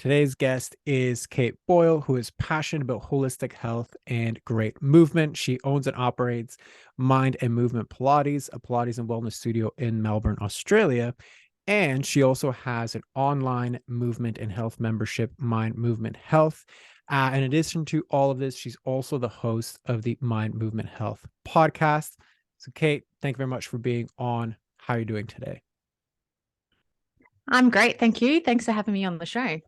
Today's guest is Kate Boyle, who is passionate about holistic health and great movement. She owns and operates Mind and Movement Pilates, a Pilates and wellness studio in Melbourne, Australia. And she also has an online movement and health membership, Mind Movement Health. In addition to all of this, she's also the host of the Mind Movement Health podcast. So, Kate, thank you very much for being on. How are you doing today? I'm great. Thank you. Thanks for having me on the show.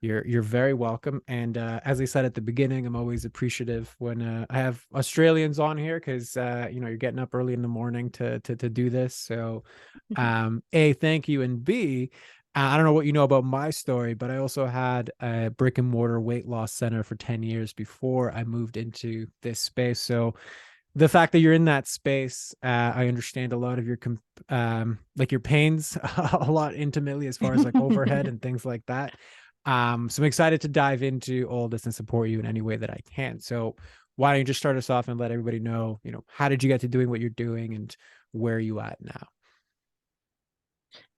You're very welcome. And as I said at the beginning, I'm always appreciative when I have Australians on here because you're getting up early in the morning to do this. So A, thank you, and B, I don't know what you know about my story, but I also had a brick and mortar weight loss center for 10 years before I moved into this space. So the fact that you're in that space, I understand a lot of your like your pains a lot intimately as far as like overhead and things like that. So I'm excited to dive into all this and support you in any way that I can. So why don't you just start us off and let everybody know, how did you get to doing what you're doing and where are you at now?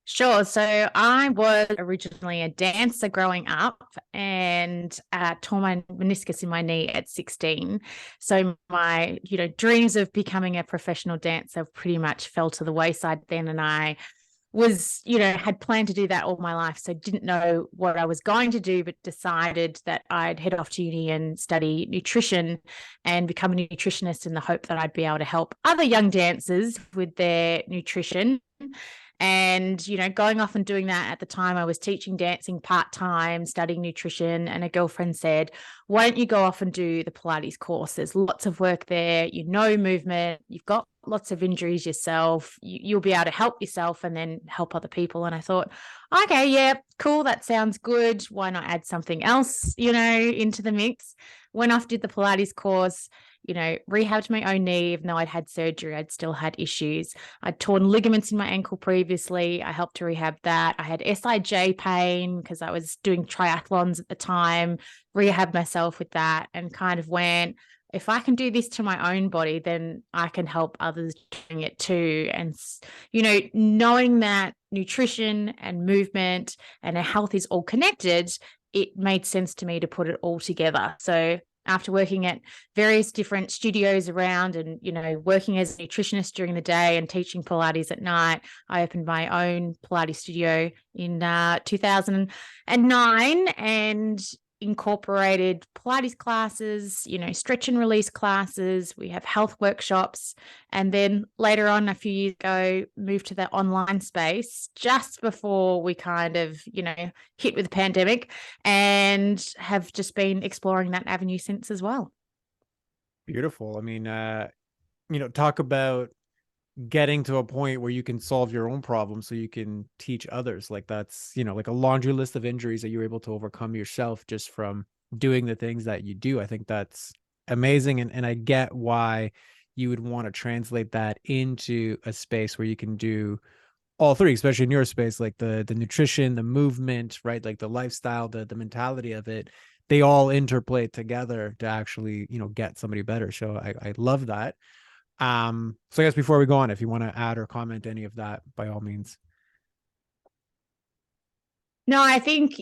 Sure. So I was originally a dancer growing up and tore my meniscus in my knee at 16. So my, dreams of becoming a professional dancer pretty much fell to the wayside then. And I was, had planned to do that all my life. So didn't know what I was going to do, but decided that I'd head off to uni and study nutrition and become a nutritionist in the hope that I'd be able to help other young dancers with their nutrition. And, going off and doing that at the time, I was teaching dancing part-time, studying nutrition. And a girlfriend said, why don't you go off and do the Pilates course? There's lots of work there, movement, you've got lots of injuries yourself, you'll be able to help yourself and then help other people. And I thought, okay, yeah, cool, that sounds good. Why not add something else, into the mix? Went off, did the Pilates course, rehabbed my own knee. Even though I'd had surgery, I'd still had issues. I'd torn ligaments in my ankle previously. I helped to rehab that. I had SIJ pain because I was doing triathlons at the time, rehab myself with that, and kind of went, if I can do this to my own body, then I can help others doing it too. And, knowing that nutrition and movement and our health is all connected, it made sense to me to put it all together. So after working at various different studios around and, working as a nutritionist during the day and teaching Pilates at night, I opened my own Pilates studio in 2009 and incorporated Pilates classes, stretch and release classes. We have health workshops. And then later on, a few years ago, moved to the online space just before we kind of, hit with the pandemic, and have just been exploring that avenue since as well. Beautiful. I mean, talk about getting to a point where you can solve your own problems so you can teach others. Like that's, like a laundry list of injuries that you're able to overcome yourself just from doing the things that you do. I think that's amazing. And I get why you would want to translate that into a space where you can do all three, especially in your space, like the nutrition, the movement, right? Like the lifestyle, the mentality of it, they all interplay together to actually, get somebody better. So I love that. So I guess before we go on, if you want to add or comment any of that, by all means. No, I think,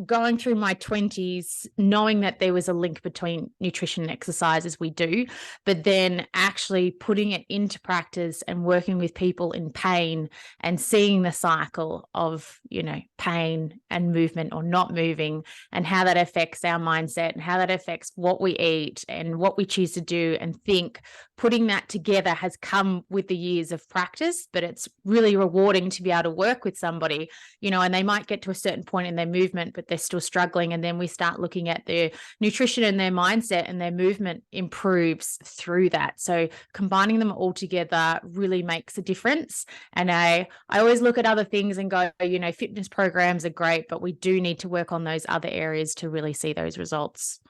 going through my 20s, knowing that there was a link between nutrition and exercise as we do, but then actually putting it into practice and working with people in pain and seeing the cycle of, pain and movement or not moving and how that affects our mindset and how that affects what we eat and what we choose to do and think. Putting that together has come with the years of practice, but it's really rewarding to be able to work with somebody, and they might get to a certain point in their movement, but they're still struggling. And then we start looking at their nutrition and their mindset, and their movement improves through that. So combining them all together really makes a difference. And I always look at other things and go, fitness programs are great, but we do need to work on those other areas to really see those results.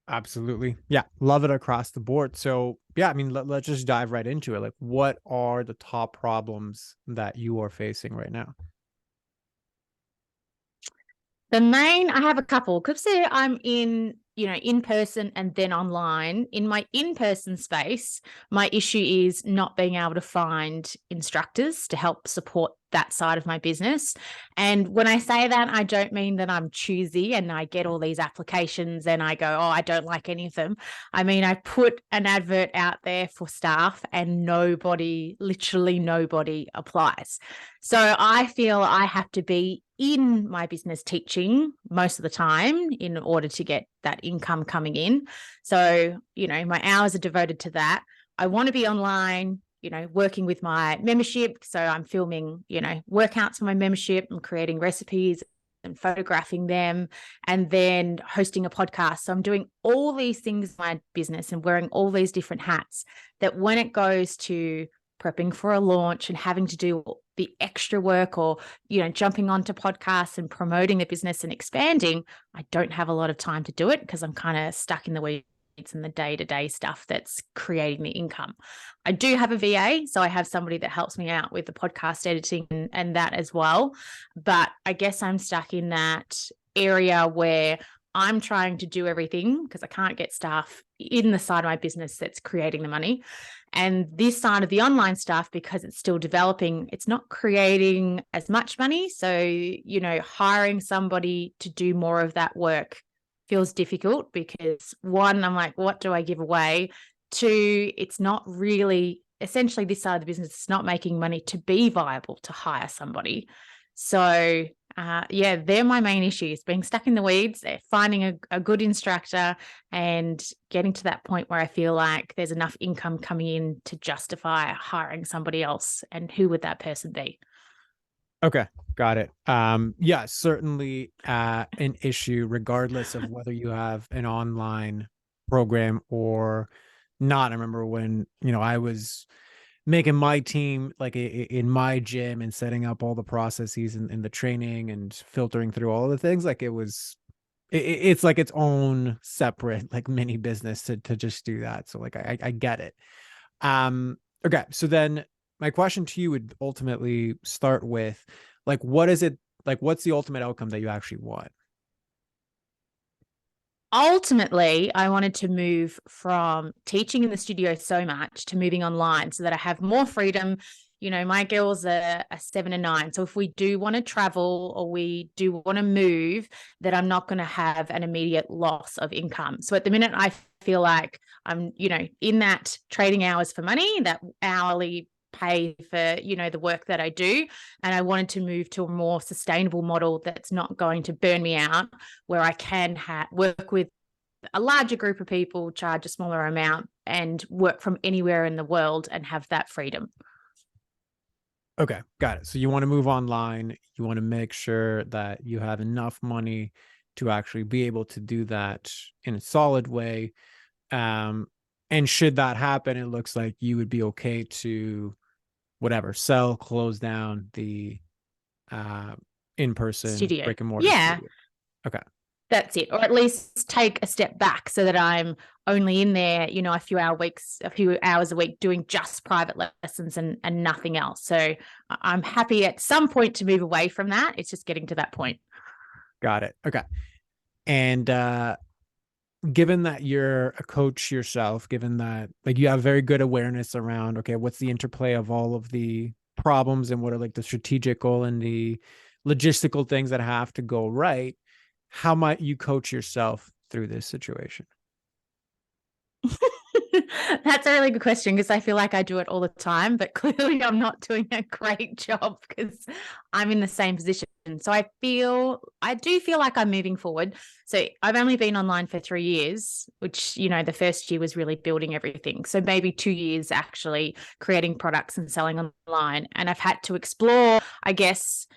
Absolutely. Yeah. Love it across the board. So yeah, I mean, let's just dive right into it. Like, what are the top problems that you are facing right now? I have a couple because I'm in person and then online. In my in-person space, my issue is not being able to find instructors to help support that side of my business. And when I say that, I don't mean that I'm choosy and I get all these applications and I go, oh, I don't like any of them. I mean, I put an advert out there for staff and nobody, literally nobody applies. So I feel I have to be in my business teaching most of the time in order to get that income coming in. So, my hours are devoted to that. I want to be online, working with my membership. So I'm filming, workouts for my membership and creating recipes and photographing them and then hosting a podcast. So I'm doing all these things in my business and wearing all these different hats that when it goes to prepping for a launch and having to do the extra work or, jumping onto podcasts and promoting the business and expanding, I don't have a lot of time to do it because I'm kind of stuck in the weeds and the day-to-day stuff that's creating the income. I do have a VA, so I have somebody that helps me out with the podcast editing and that as well. But I guess I'm stuck in that area where I'm trying to do everything because I can't get staff in the side of my business that's creating the money. And this side of the online stuff, because it's still developing, it's not creating as much money. So, hiring somebody to do more of that work feels difficult because one, I'm like, what do I give away? Two, it's not really, essentially this side of the business is not making money to be viable to hire somebody. So they're my main issues, being stuck in the weeds, finding a good instructor and getting to that point where I feel like there's enough income coming in to justify hiring somebody else. And who would that person be? Okay, got it. Yeah, certainly an issue, regardless of whether you have an online program or not. I remember when, I was making my team like in my gym and setting up all the processes and the training and filtering through all of the things. Like it's like its own separate like mini business to just do that. So like I get it. Okay, so then my question to you would ultimately start with like, what is it like, what's the ultimate outcome that you actually want? Ultimately, I wanted to move from teaching in the studio so much to moving online so that I have more freedom. My girls are 7 and 9. So if we do want to travel or we do want to move, that I'm not going to have an immediate loss of income. So at the minute, I feel like I'm, in that trading hours for money, that hourly pay for, the work that I do. And I wanted to move to a more sustainable model that's not going to burn me out, where I can work with a larger group of people, charge a smaller amount and work from anywhere in the world and have that freedom. Okay, got it. So you want to move online. You want to make sure that you have enough money to actually be able to do that in a solid way. And should that happen, it looks like you would be okay to whatever, sell, close down the in-person Studio. brick and mortar Yeah, studio. Okay. that's it. Or at least take a step back so that I'm only in there, a few hours a week doing just private lessons and nothing else. So I'm happy at some point to move away from that. It's just getting to that point. Got it. Okay. And given that you're a coach yourself, given that like you have very good awareness around, okay, what's the interplay of all of the problems and what are like the strategical and the logistical things that have to go right, how might you coach yourself through this situation? That's a really good question because I feel like I do it all the time, but clearly I'm not doing a great job because I'm in the same position. So I do feel like I'm moving forward. So I've only been online for 3 years, which, the first year was really building everything. So maybe 2 years actually creating products and selling online. And I've had to explore, I guess,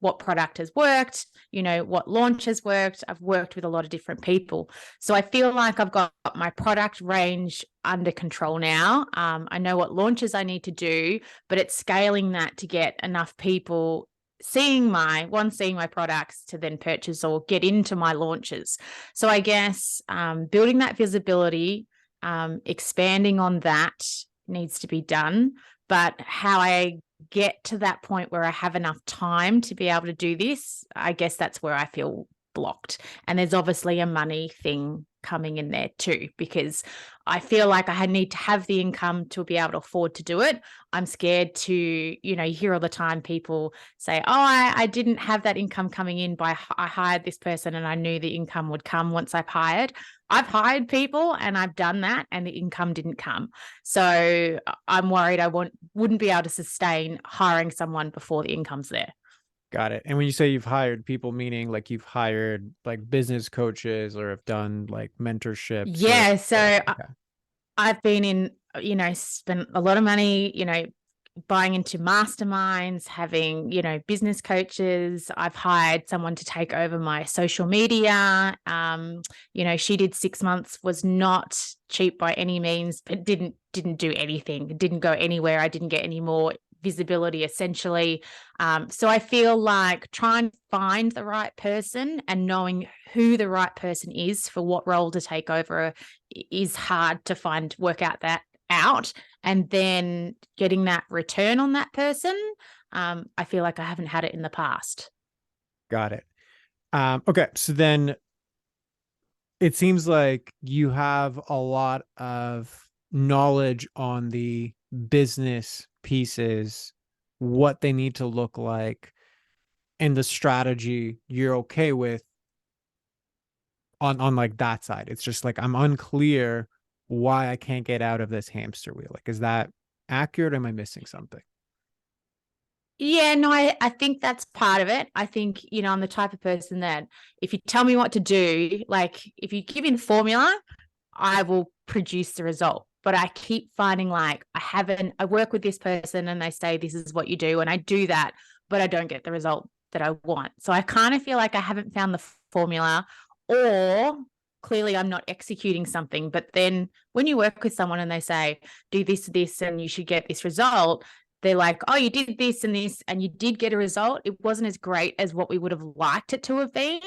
what product has worked, what launch has worked. I've worked with a lot of different people. So I feel like I've got my product range under control now. I know what launches I need to do, but it's scaling that to get enough people seeing my products to then purchase or get into my launches. So I guess building that visibility, expanding on that needs to be done. But how I get to that point where I have enough time to be able to do this, I guess that's where I feel blocked. And there's obviously a money thing coming in there too, because I feel like I need to have the income to be able to afford to do it. I'm scared to, you hear all the time people say, oh, I didn't have that income coming in, but I hired this person and I knew the income would come once I've hired. I've hired people and I've done that and the income didn't come. So I'm worried I wouldn't be able to sustain hiring someone before the income's there. Got it. And when you say you've hired people, meaning like you've hired like business coaches or have done like mentorships or Yeah. So yeah, okay. I've been in, spent a lot of money, buying into masterminds, having, business coaches. I've hired someone to take over my social media. She did 6 months, was not cheap by any means, but didn't do anything, didn't go anywhere. I didn't get any more visibility essentially. So I feel like trying to find the right person and knowing who the right person is for what role to take over is hard to work out. And then getting that return on that person, I feel like I haven't had it in the past. Got it. Okay. So then it seems like you have a lot of knowledge on the business pieces, what they need to look like, and the strategy you're okay with on like that side. It's just like I'm unclear why I can't get out of this hamster wheel. Like, is that accurate? Or am I missing something? Yeah, no, I think that's part of it. I think, I'm the type of person that if you tell me what to do, like if you give me the formula, I will produce the result. But I keep finding like I work with this person and they say this is what you do, and I do that, but I don't get the result that I want. So I kind of feel like I haven't found the formula, or clearly I'm not executing something. But then when you work with someone and they say, do this, and you should get this result, they're like, oh, you did this and this, and you did get a result. It wasn't as great as what we would have liked it to have been.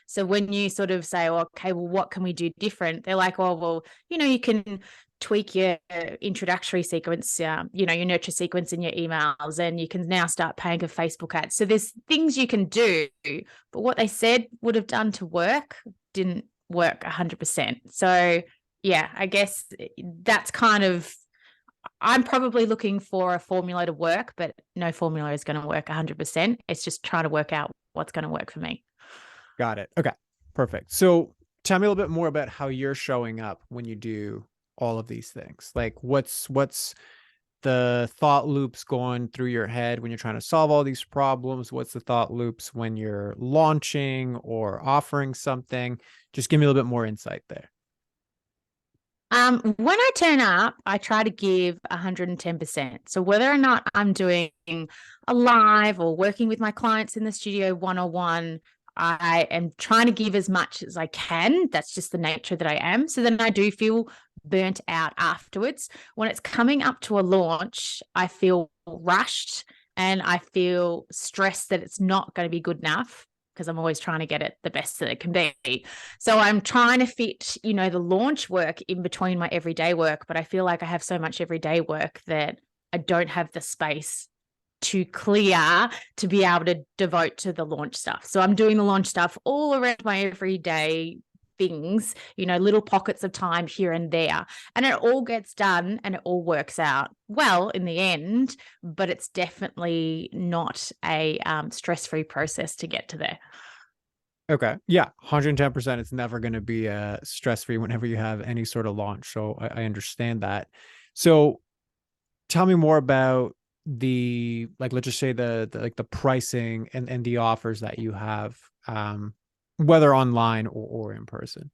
So when you sort of say, well, okay, well, what can we do different? They're like, oh, well, you can tweak your introductory sequence, your nurture sequence in your emails, and you can now start paying for Facebook ads. So there's things you can do, but what they said would have done to work didn't work 100%. So yeah, I guess that's kind of, I'm probably looking for a formula to work, but no formula is going to work 100%. It's just trying to work out what's going to work for me. Got it. Okay. Perfect. So tell me a little bit more about how you're showing up when you do all of these things. Like what's the thought loops going through your head when you're trying to solve all these problems? What's the thought loops when you're launching or offering something? Just give me a little bit more insight there. When I turn up, I try to give 110%. So whether or not I'm doing a live or working with my clients in the studio one-on-one, I am trying to give as much as I can. That's just the nature that I am. So then I do feel burnt out afterwards. When it's coming up to a launch, I feel rushed and I feel stressed that it's not going to be good enough, because I'm always trying to get it the best that it can be. So I'm trying to fit, the launch work in between my everyday work, but I feel like I have so much everyday work that I don't have the space to clear to be able to devote to the launch stuff. So I'm doing the launch stuff all around my everyday things, little pockets of time here and there. And it all gets done and it all works out well in the end, but it's definitely not a stress-free process to get to there. Okay. Yeah. 110%. It's never going to be stress free whenever you have any sort of launch. So I understand that. So tell me more about the like let's just say the like the pricing and the offers that you have, whether online or in person.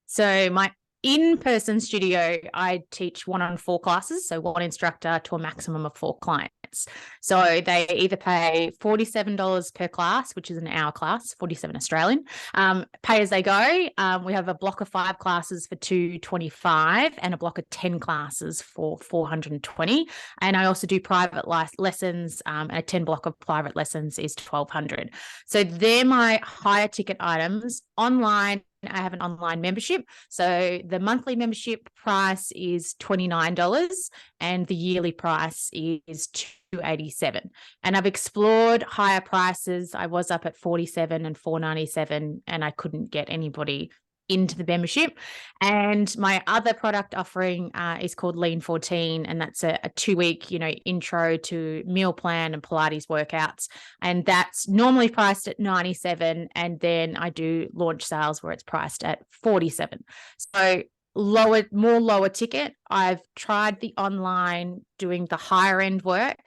So my in-person studio, I teach 1-on-4 classes, so one instructor to a maximum of 4 clients. So they either pay $47 per class, which is an hour class, 47 Australian, pay as they go. We have a block of 5 classes for $225 and a block of 10 classes for $420. And I also do private lessons, and a 10 block of private lessons is $1,200. So they're my higher ticket items. Online, I have an online membership. So the monthly membership price is $29 and the yearly price is $287. And I've explored higher prices. I was up at $47 and $497 and I couldn't get anybody into the membership. And my other product offering is called Lean 14, and that's a 2-week, intro to meal plan and Pilates workouts. And that's normally priced at 97, and then I do launch sales where it's priced at 47. So more lower ticket. I've tried the online doing the higher end work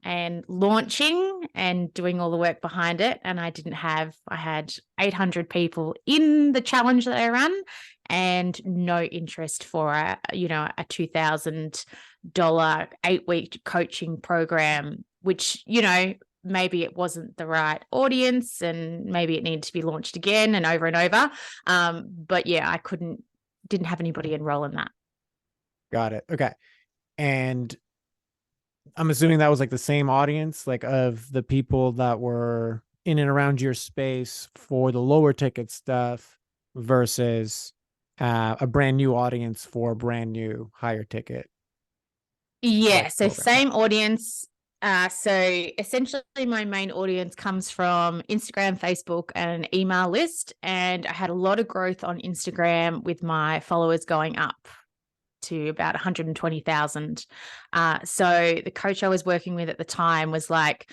and launching and doing all the work behind it. And I had 800 people in the challenge that I ran and no interest for a $2,000 8-week coaching program, which, maybe it wasn't the right audience and maybe it needed to be launched again and over and over. But yeah, didn't have anybody enroll in that. Got it. Okay. And I'm assuming that was like the same audience, like of the people that were in and around your space for the lower ticket stuff versus a brand new audience for a brand new higher ticket Yeah, like so program. Okay. same audience. So essentially, my main audience comes from Instagram, Facebook, and an email list. And I had a lot of growth on Instagram with my followers going up to about 120,000. So the coach I was working with at the time was like,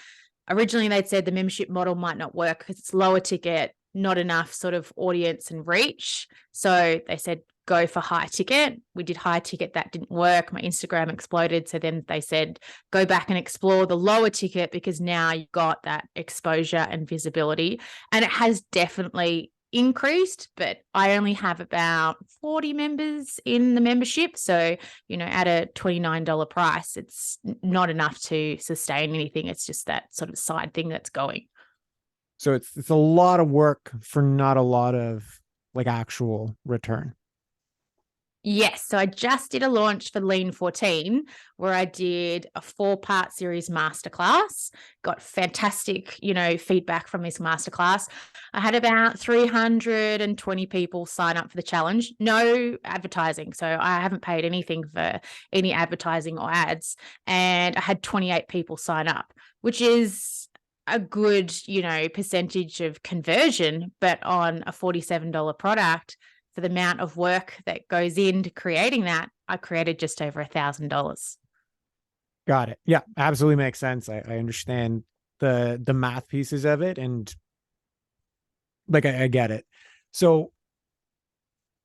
originally they'd said the membership model might not work because it's lower ticket, not enough sort of audience and reach. So they said, go for high ticket. We did high ticket. That didn't work. My Instagram exploded. So then they said, go back and explore the lower ticket because now you've got that exposure and visibility. And it has definitely increased, but I only have about 40 members in the membership. So, at a $29 price, it's not enough to sustain anything. It's just that sort of side thing that's going. So it's a lot of work for not a lot of like actual return. Yes. So I just did a launch for Lean 14 where I did a 4-part series masterclass, got fantastic, feedback from this masterclass. I had about 320 people sign up for the challenge, no advertising. So I haven't paid anything for any advertising or ads. And I had 28 people sign up, which is a good, percentage of conversion, but on a $47 product, for the amount of work that goes into creating that, I created just over $1,000. Got it. Yeah, absolutely makes sense. I understand the math pieces of it, and like I get it. So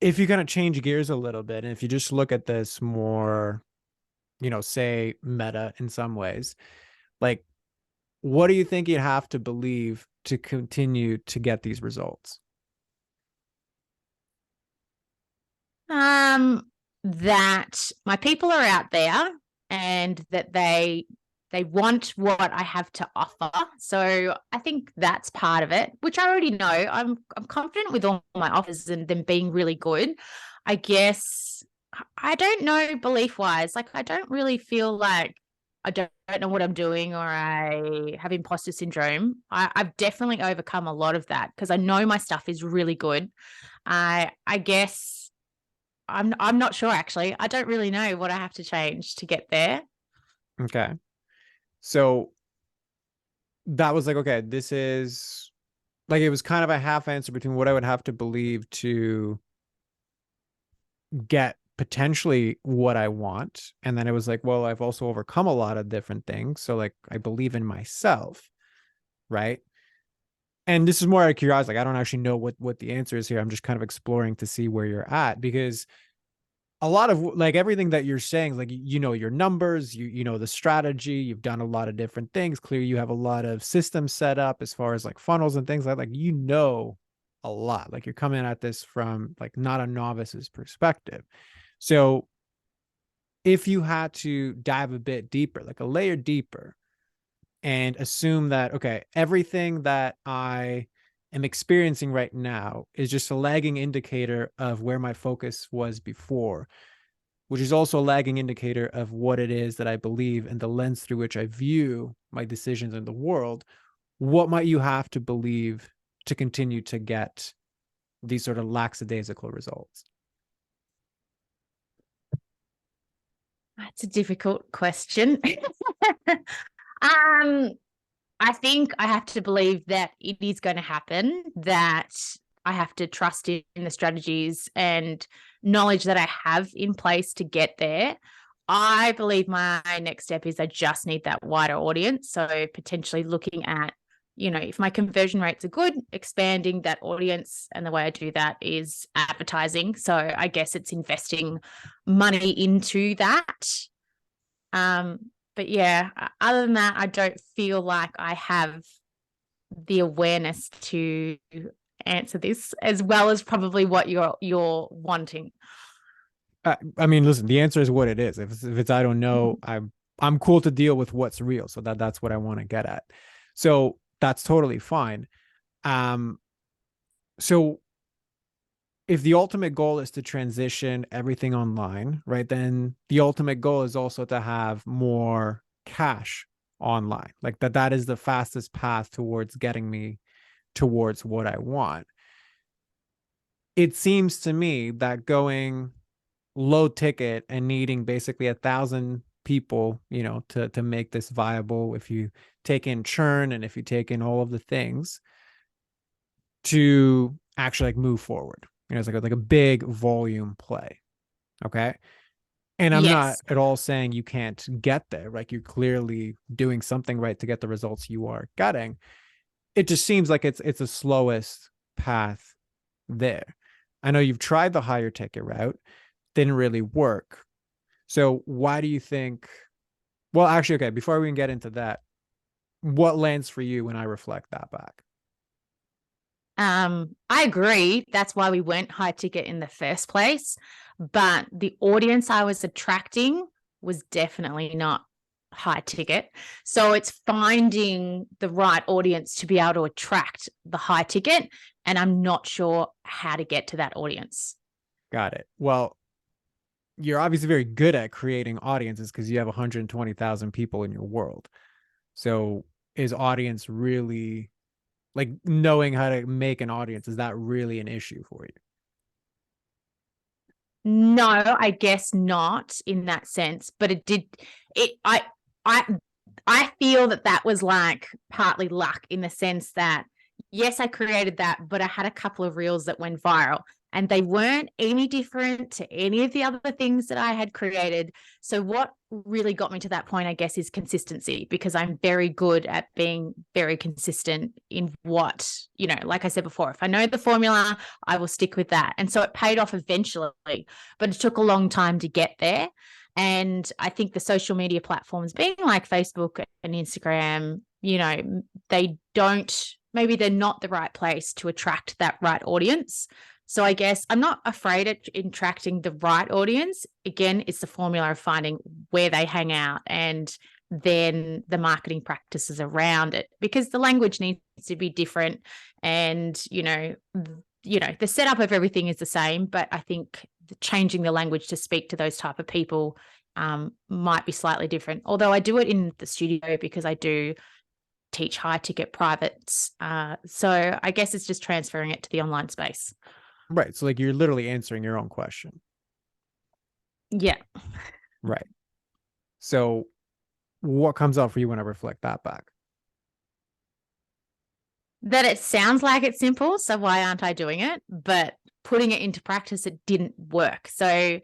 if you kind of change gears a little bit, and if you just look at this more, say meta in some ways, like what do you think you'd have to believe to continue to get these results? That my people are out there and that they want what I have to offer. So I think that's part of it, which I already know. I'm confident with all my offers and them being really good. I guess I don't know belief wise. Like I don't really feel like I don't know what I'm doing or I have imposter syndrome. I've definitely overcome a lot of that because I know my stuff is really good. I guess I'm not sure actually. I don't really know what I have to change to get there. Okay. So that was like, okay, this is like it was kind of a half answer between what I would have to believe to get potentially what I want. And then it was like, well, I've also overcome a lot of different things. So like I believe in myself, right? And this is more out of curiosity. Like I don't actually know what the answer is here. I'm just kind of exploring to see where you're at because a lot of like everything that you're saying, like your numbers, you know the strategy, you've done a lot of different things. Clearly, you have a lot of systems set up as far as like funnels and things like a lot. Like you're coming at this from like not a novice's perspective. So if you had to dive a bit deeper, like a layer deeper, and assume that okay, everything that I am experiencing right now is just a lagging indicator of where my focus was before, which is also a lagging indicator of what it is that I believe and the lens through which I view my decisions in the world. What might you have to believe to continue to get these sort of lackadaisical results? That's a difficult question. um, I think I have to believe that it is going to happen, that I have to trust in the strategies and knowledge that I have in place to get there. I believe my next step is I just need that wider audience. So potentially looking at, if my conversion rates are good, expanding that audience. And the way I do that is advertising. So I guess it's investing money into that. But yeah, other than that, I don't feel like I have the awareness to answer this as well as probably what you're wanting. I mean, listen, the answer is what it is. If it's I don't know, I'm cool to deal with what's real. So that's what I want to get at. So that's totally fine. Um, so if the ultimate goal is to transition everything online, right, then the ultimate goal is also to have more cash online. Like that is the fastest path towards getting me towards what I want. It seems to me that going low ticket and needing basically 1,000 people, to make this viable, if you take in churn and if you take in all of the things to actually like move forward. It's like a big volume play. Okay. And I'm not Yes. at all saying you can't get there. Like you're clearly doing something right to get the results you are getting. It just seems like it's a slowest path there. I know you've tried the higher ticket route, didn't really work. So why do you think? Well, actually, okay, before we can get into that, what lands for you when I reflect that back? I agree. That's why we went high ticket in the first place. But the audience I was attracting was definitely not high ticket. So it's finding the right audience to be able to attract the high ticket. And I'm not sure how to get to that audience. Got it. Well, you're obviously very good at creating audiences because you have 120,000 people in your world. So is audience really like knowing how to make an audience? Is that really an issue for you? No, I guess not in that sense, but it did it I I feel that that was like partly luck in the sense that yes, I created that, but I had a couple of reels that went viral and they weren't any different to any of the other things that I had created. So what really got me to that point, I guess, is consistency because I'm very good at being very consistent in what, like I said before, if I know the formula, I will stick with that. And so it paid off eventually, but it took a long time to get there. And I think the social media platforms being like Facebook and Instagram, they don't, maybe they're not the right place to attract that right audience. So I guess I'm not afraid of attracting the right audience. Again, it's the formula of finding where they hang out and then the marketing practices around it because the language needs to be different and the setup of everything is the same, but I think changing the language to speak to those type of people might be slightly different. Although I do it in the studio because I do teach high ticket privates. So I guess it's just transferring it to the online space. Right. So like you're literally answering your own question. Yeah. Right. So what comes up for you when I reflect that back? That it sounds like it's simple. So why aren't I doing it? But putting it into practice, it didn't work. So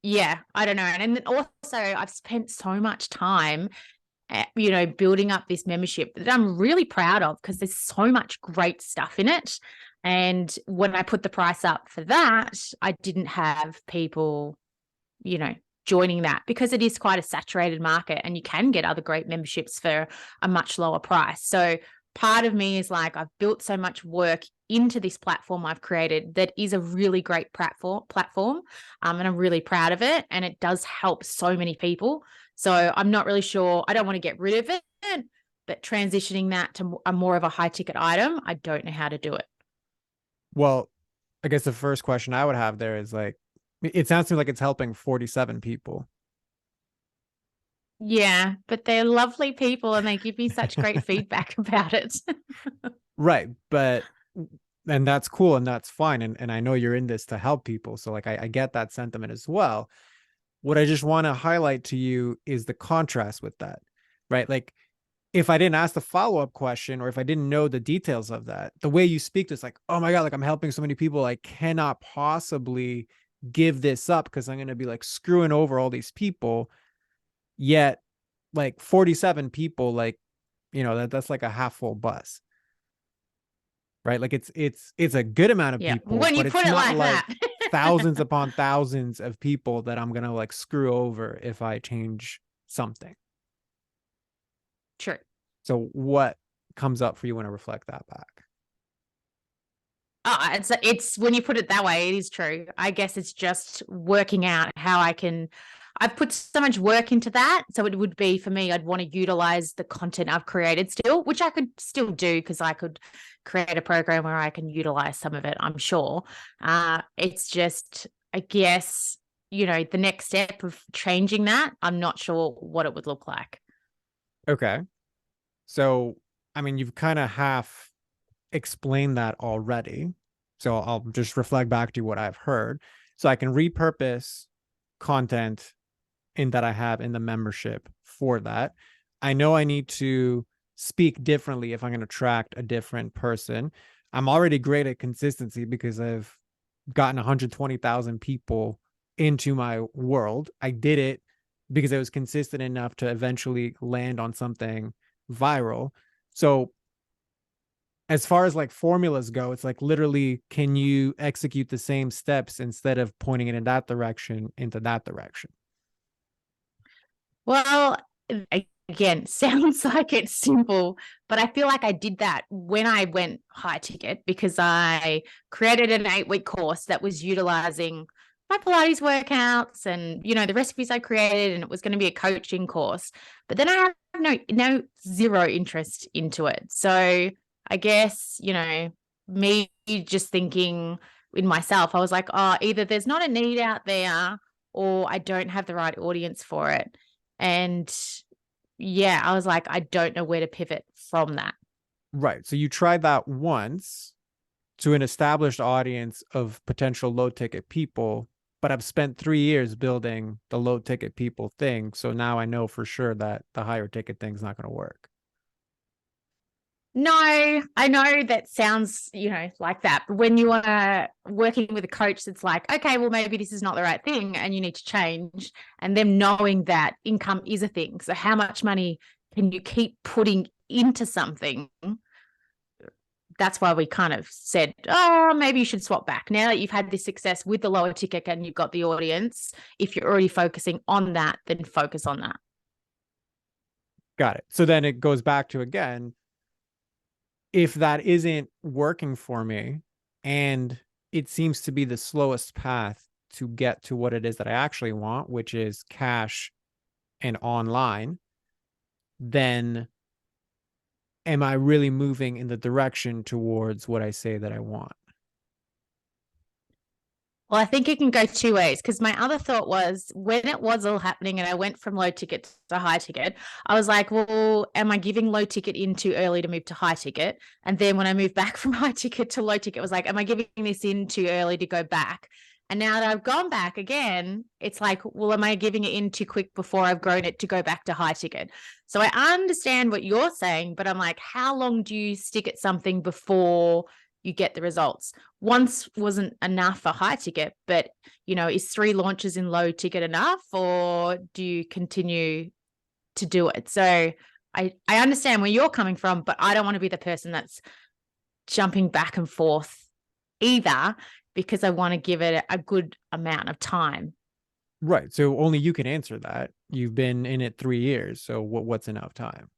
yeah, I don't know. And then also I've spent so much time building up this membership that I'm really proud of because there's so much great stuff in it. And when I put the price up for that, I didn't have people, joining that because it is quite a saturated market and you can get other great memberships for a much lower price. So part of me is like, I've built so much work into this platform I've created that is a really great platform. And I'm really proud of it. And it does help so many people. So I'm not really sure. I don't want to get rid of it, but transitioning that to a more of a high ticket item, I don't know how to do it. Well, I guess the first question I would have there is like, it sounds to me like it's helping 47 people. Yeah, but they're lovely people and they give me such great feedback about it. Right. And that's cool and that's fine. And I know you're in this to help people. So like I get that sentiment as well. What I just want to highlight to you is the contrast with that, right? Like if I didn't ask the follow-up question, or if I didn't know the details of that, the way you speak, it's like, oh my God, like I'm helping so many people. I cannot possibly give this up because I'm going to be like screwing over all these people. Yet like 47 people, like, that's like a half full bus, right? Like it's a good amount of Yeah. people, When you but it's put it not like like that. thousands upon thousands of people that I'm going to like screw over if I change something. True. So what comes up for you when I reflect that back? Oh, it's when you put it that way, it is true. I guess it's just working out how I can. I've put so much work into that. So it would be for me, I'd want to utilize the content I've created still, which I could still do because I could create a program where I can utilize some of it, I'm sure. It's just, I guess, the next step of changing that, I'm not sure what it would look like. Okay. So, I mean, you've kind of half explained that already. So I'll just reflect back to what I've heard. So I can repurpose content in that I have in the membership for that. I know I need to speak differently if I'm going to attract a different person. I'm already great at consistency because I've gotten 120,000 people into my world. I did it because I was consistent enough to eventually land on something viral. So as far as like formulas go, it's like literally, can you execute the same steps instead of pointing it in that direction into that direction? Well, again, sounds like it's simple, but I feel like I did that when I went high ticket because I created an 8-week course that was utilizing my Pilates workouts and the recipes I created, and it was going to be a coaching course. But then I have no zero interest into it. So I guess, me just thinking in myself, I was like, oh, either there's not a need out there or I don't have the right audience for it. And yeah, I was like, I don't know where to pivot from that. Right. So you tried that once to an established audience of potential low ticket people, but I've spent 3 years building the low ticket people thing. So now I know for sure that the higher ticket thing's not going to work. No, I know that sounds, like that. But when you are working with a coach, it's like, okay, well, maybe this is not the right thing and you need to change. And them knowing that income is a thing. So, how much money can you keep putting into something? That's why we kind of said, oh, maybe you should swap back. Now that you've had this success with the lower ticket and you've got the audience, if you're already focusing on that, then focus on that. Got it. So then it goes back to again, if that isn't working for me and it seems to be the slowest path to get to what it is that I actually want, which is cash and online, then am I really moving in the direction towards what I say that I want? Well, I think it can go two ways because my other thought was when it was all happening and I went from low ticket to high ticket, I was like, well, am I giving low ticket in too early to move to high ticket? And then when I moved back from high ticket to low ticket, it was like, am I giving this in too early to go back? And now that I've gone back again, it's like, well, am I giving it in too quick before I've grown it to go back to high ticket? So I understand what you're saying, but I'm like, how long do you stick at something before you get the results? Once wasn't enough for high ticket, but is 3 launches in low ticket enough, or do you continue to do it? So I understand where you're coming from, but I don't want to be the person that's jumping back and forth either because I want to give it a good amount of time. Right. So only you can answer that. You've been in it 3 years. So what's enough time?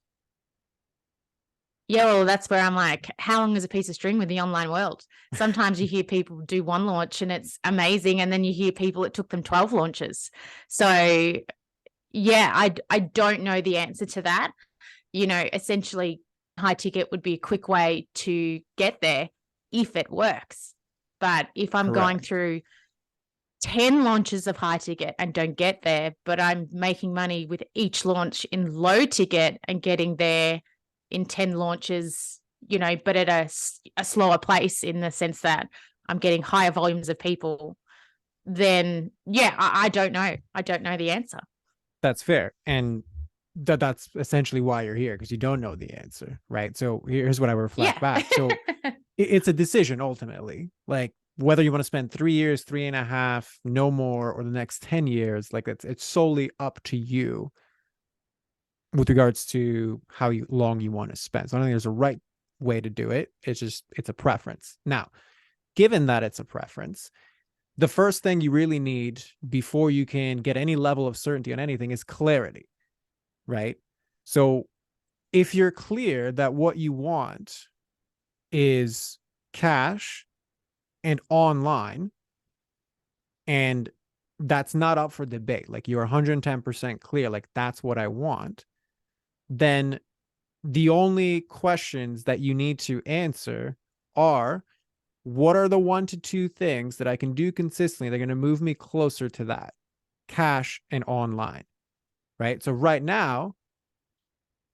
Yeah, well, that's where I'm like, how long is a piece of string with the online world? Sometimes you hear people do 1 launch and it's amazing, and then you hear people it took them 12 launches. So yeah, I don't know the answer to that. Essentially, high ticket would be a quick way to get there if it works. But if I'm going Correct. through 10 launches of high ticket and don't get there, but I'm making money with each launch in low ticket and getting there in 10 launches, but at a slower pace in the sense that I'm getting higher volumes of people, then yeah, I don't know. I don't know the answer. That's fair. And that's essentially why you're here, because you don't know the answer, right? So here's what I reflect Yeah. back. So it's a decision ultimately, like whether you want to spend 3 years, 3.5, no more, or the next 10 years. Like it's solely up to you with regards to how long you want to spend. So I don't think there's a right way to do it. It's just, it's a preference. Now, given that it's a preference, the first thing you really need before you can get any level of certainty on anything is clarity, right? So if you're clear that what you want is cash and online, and that's not up for debate, like you're 110% clear, like that's what I want, then the only questions that you need to answer are, what are the 1 to 2 things that I can do consistently? They're going to move me closer to that, cash and online, right? So right now,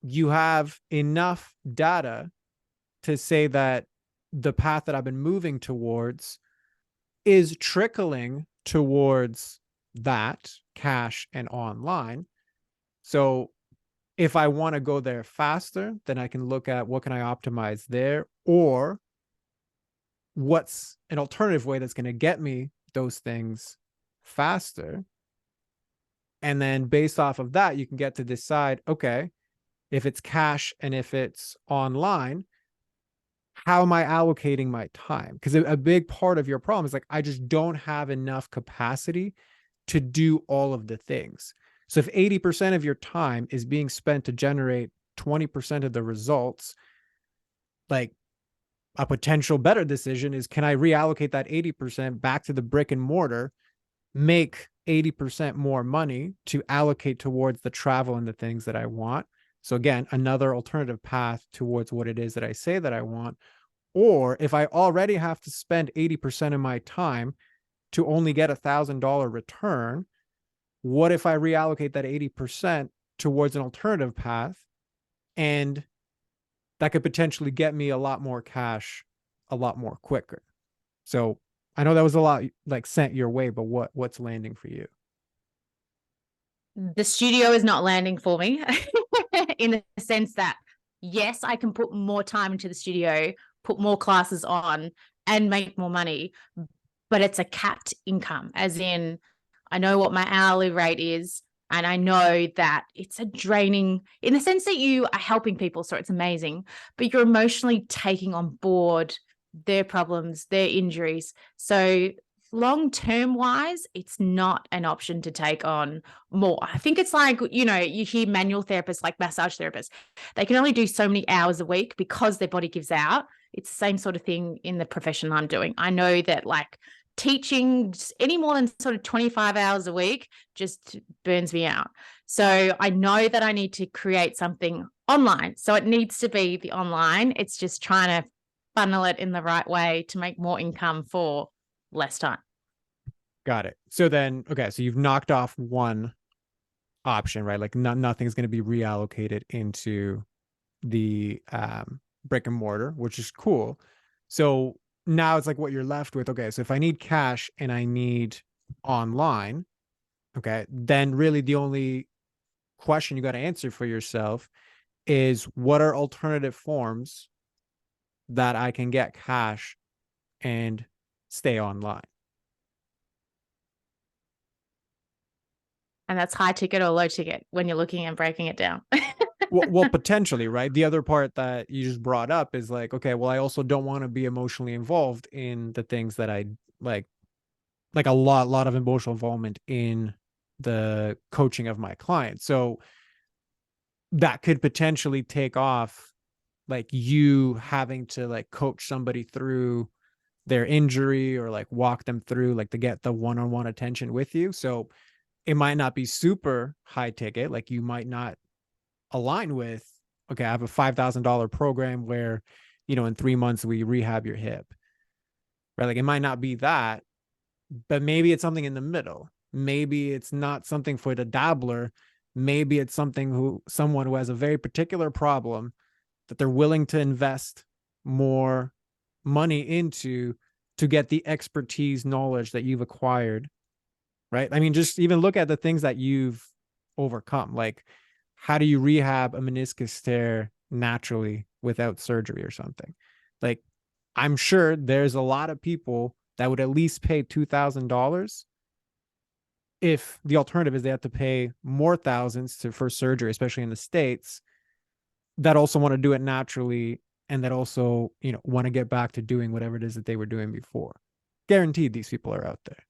you have enough data to say that the path that I've been moving towards is trickling towards that, cash and online. So if I want to go there faster, then I can look at what can I optimize there, or what's an alternative way that's going to get me those things faster. And then based off of that, you can get to decide, okay, if it's cash and if it's online, how am I allocating my time? Because a big part of your problem is like, I just don't have enough capacity to do all of the things. So if 80% of your time is being spent to generate 20% of the results, like a potential better decision is, can I reallocate that 80% back to the brick and mortar, make 80% more money to allocate towards the travel and the things that I want? So again, another alternative path towards what it is that I say that I want. Or if I already have to spend 80% of my time to only get $1,000 return, what if I reallocate that 80% towards an alternative path, and that could potentially get me a lot more cash a lot more quicker? So I know that was a lot like sent your way, but what's landing for you? The studio is not landing for me in the sense that, yes, I can put more time into the studio, put more classes on, and make more money, but it's a capped income, as in, I know what my hourly rate is. And I know that it's a draining, in the sense that you are helping people. So it's amazing, but you're emotionally taking on board their problems, their injuries. So long term wise, it's not an option to take on more. I think it's like, you hear manual therapists, like massage therapists, they can only do so many hours a week because their body gives out. It's the same sort of thing in the profession I'm doing. I know that like teaching any more than sort of 25 hours a week just burns me out. So I know that I need to create something online. So it needs to be the online. It's just trying to funnel it in the right way to make more income for less time. Got it. So then, okay, so you've knocked off one option, right? Like nothing's going to be reallocated into the brick and mortar, which is cool. So now it's like what you're left with. Okay, so if I need cash and I need online, okay, then really the only question you got to answer for yourself is, what are alternative forms that I can get cash and stay online? And that's high ticket or low ticket when you're looking and breaking it down. Well, potentially, right? The other part that you just brought up is like, okay, well, I also don't want to be emotionally involved in the things that I like, a lot of emotional involvement in the coaching of my clients. So that could potentially take off like you having to like coach somebody through their injury, or like walk them through, like to get the one-on-one attention with you. So it might not be super high ticket. Like you might not align with, okay, I have a $5,000 program where, in 3 months we rehab your hip, right? Like it might not be that, but maybe it's something in the middle. Maybe it's not something for the dabbler. Maybe it's someone who has a very particular problem that they're willing to invest more money into, to get the expertise knowledge that you've acquired, right? I mean, just even look at the things that you've overcome. Like, how do you rehab a meniscus tear naturally without surgery or something? Like, I'm sure there's a lot of people that would at least pay $2,000 if the alternative is they have to pay more thousands to for surgery, especially in the States, that also want to do it naturally and that also, want to get back to doing whatever it is that they were doing before. Guaranteed these people are out there.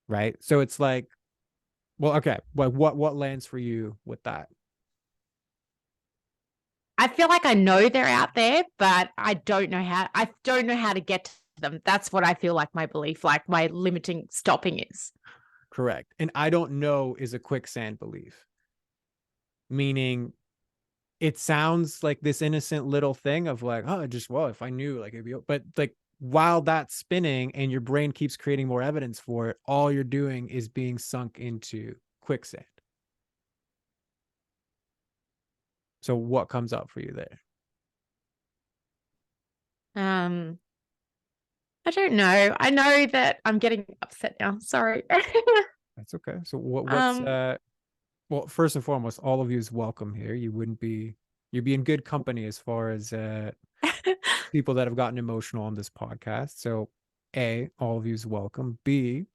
Right. So it's like, well, okay, like what lands for you with that? I feel like I know they're out there, but I don't know how to get to them. That's what I feel like my belief, like my limiting stopping is. Correct. And I don't know is a quicksand belief, meaning it sounds like this innocent little thing of like, oh, just, well, if I knew, like, it'd be, but like while that's spinning and your brain keeps creating more evidence for it, all you're doing is being sunk into quicksand. So what comes up for you there? Um, I don't know. I know that I'm getting upset now. Sorry. That's okay. So what's um, well, first and foremost, all of you is welcome here. You'd be in good company as far as people that have gotten emotional on this podcast. So A, all of you is welcome. B,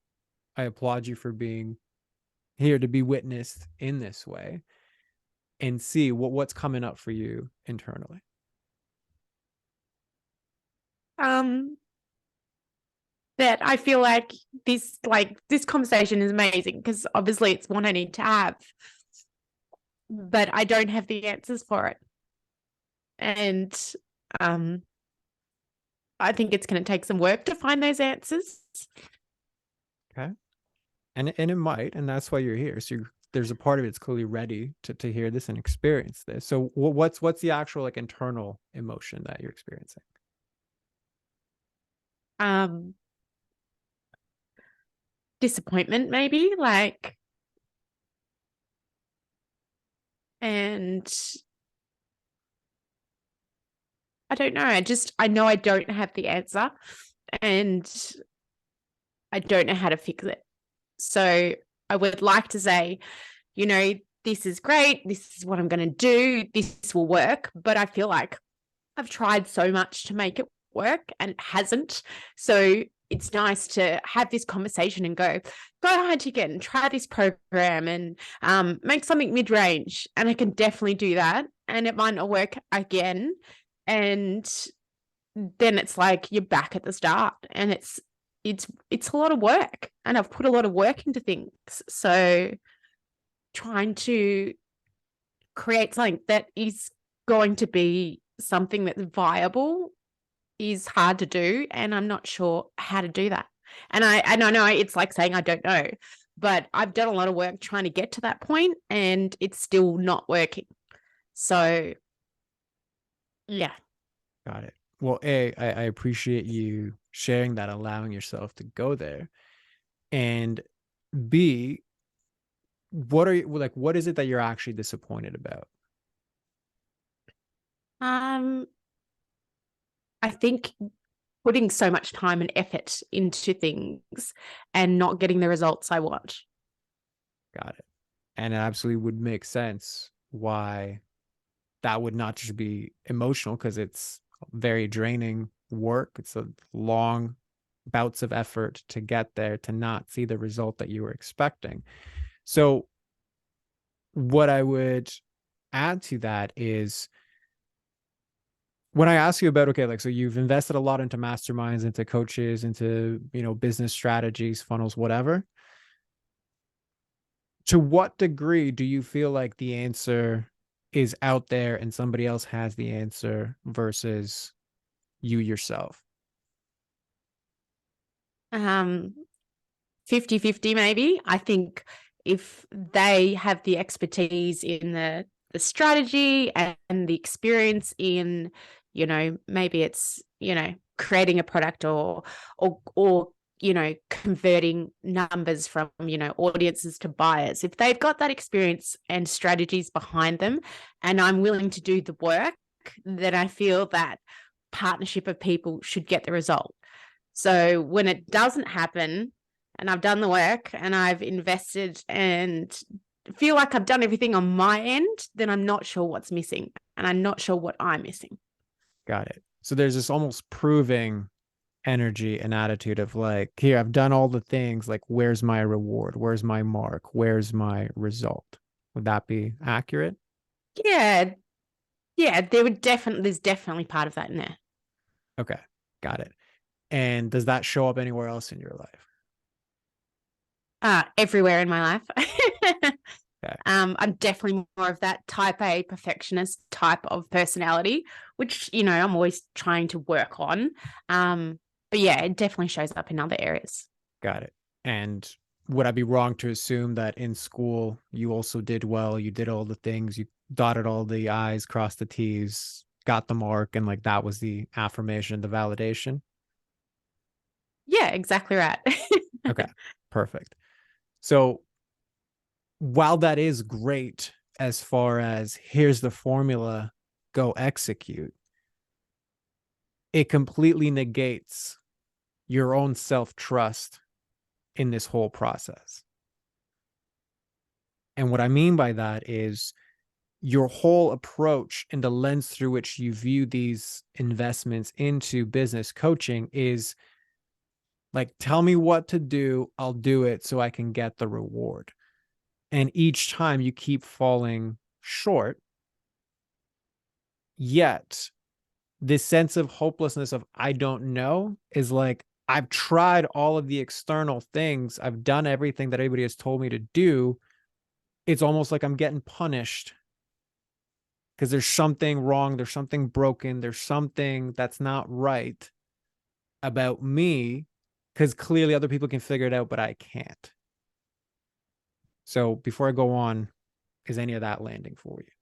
I applaud you for being here to be witnessed in this way. And C, what's coming up for you internally? um, that I feel like this conversation is amazing because obviously it's one I need to have, but I don't have the answers for it. And um, I think it's going to take some work to find those answers. Okay. And it might, and that's why you're here. So there's a part of it's clearly ready to hear this and experience this. So what's the actual like internal emotion that you're experiencing? Um, Disappointment, maybe, and I don't know. I know I don't have the answer and I don't know how to fix it. So I would like to say, this is great. This is what I'm going to do. This will work. But I feel like I've tried so much to make it work and it hasn't. So it's nice to have this conversation and go ahead again, try this program and make something mid-range. And I can definitely do that. And it might not work again. And then it's like you're back at the start and it's a lot of work and I've put a lot of work into things. So trying to create something that is going to be something that's viable is hard to do. And I'm not sure how to do that. And I know it's like saying I don't know, but I've done a lot of work trying to get to that point and it's still not working. So yeah. Got it. Well, I appreciate you sharing that, allowing yourself to go there. And B, what is it that you're actually disappointed about? Um, I think putting so much time and effort into things and not getting the results I want. Got it. And it absolutely would make sense why that would not just be emotional because it's very draining work. It's a long bouts of effort to get there to not see the result that you were expecting. So, what I would add to that is when I ask you about, okay, like, so you've invested a lot into masterminds, into coaches, into, business strategies, funnels, whatever. To what degree do you feel like the answer is out there and somebody else has the answer versus you yourself? Um, 50-50 maybe. I think if they have the expertise in the strategy and the experience in, maybe it's, creating a product or converting numbers from, audiences to buyers. If they've got that experience and strategies behind them, and I'm willing to do the work, then I feel that partnership of people should get the result. So when it doesn't happen, and I've done the work and I've invested and feel like I've done everything on my end, then I'm not sure what's missing, and I'm not sure what I'm missing. Got it. So there's this almost proving energy and attitude of like, here, I've done all the things. Like, where's my reward? Where's my mark? Where's my result? Would that be accurate? Yeah, yeah, there's definitely part of that in there. Okay, got it. And does that show up anywhere else in your life? Everywhere in my life. Okay, I'm definitely more of that type A perfectionist type of personality, which, I'm always trying to work on. But yeah, it definitely shows up in other areas. got it. And would I be wrong to assume that in school you also did well? You did all the things, you dotted all the I's, crossed the T's, got the mark, and like that was the affirmation, the validation? Yeah, exactly right. Okay, perfect. So while that is great as far as here's the formula, go execute, it completely negates your own self trust in this whole process. And what I mean by that is your whole approach and the lens through which you view these investments into business coaching is like, tell me what to do, I'll do it so I can get the reward. And each time you keep falling short, yet this sense of hopelessness of I don't know is like, I've tried all of the external things, I've done everything that everybody has told me to do. It's almost like I'm getting punished because there's something wrong, there's something broken, there's something that's not right about me because clearly other people can figure it out, but I can't. So before I go on, is any of that landing for you?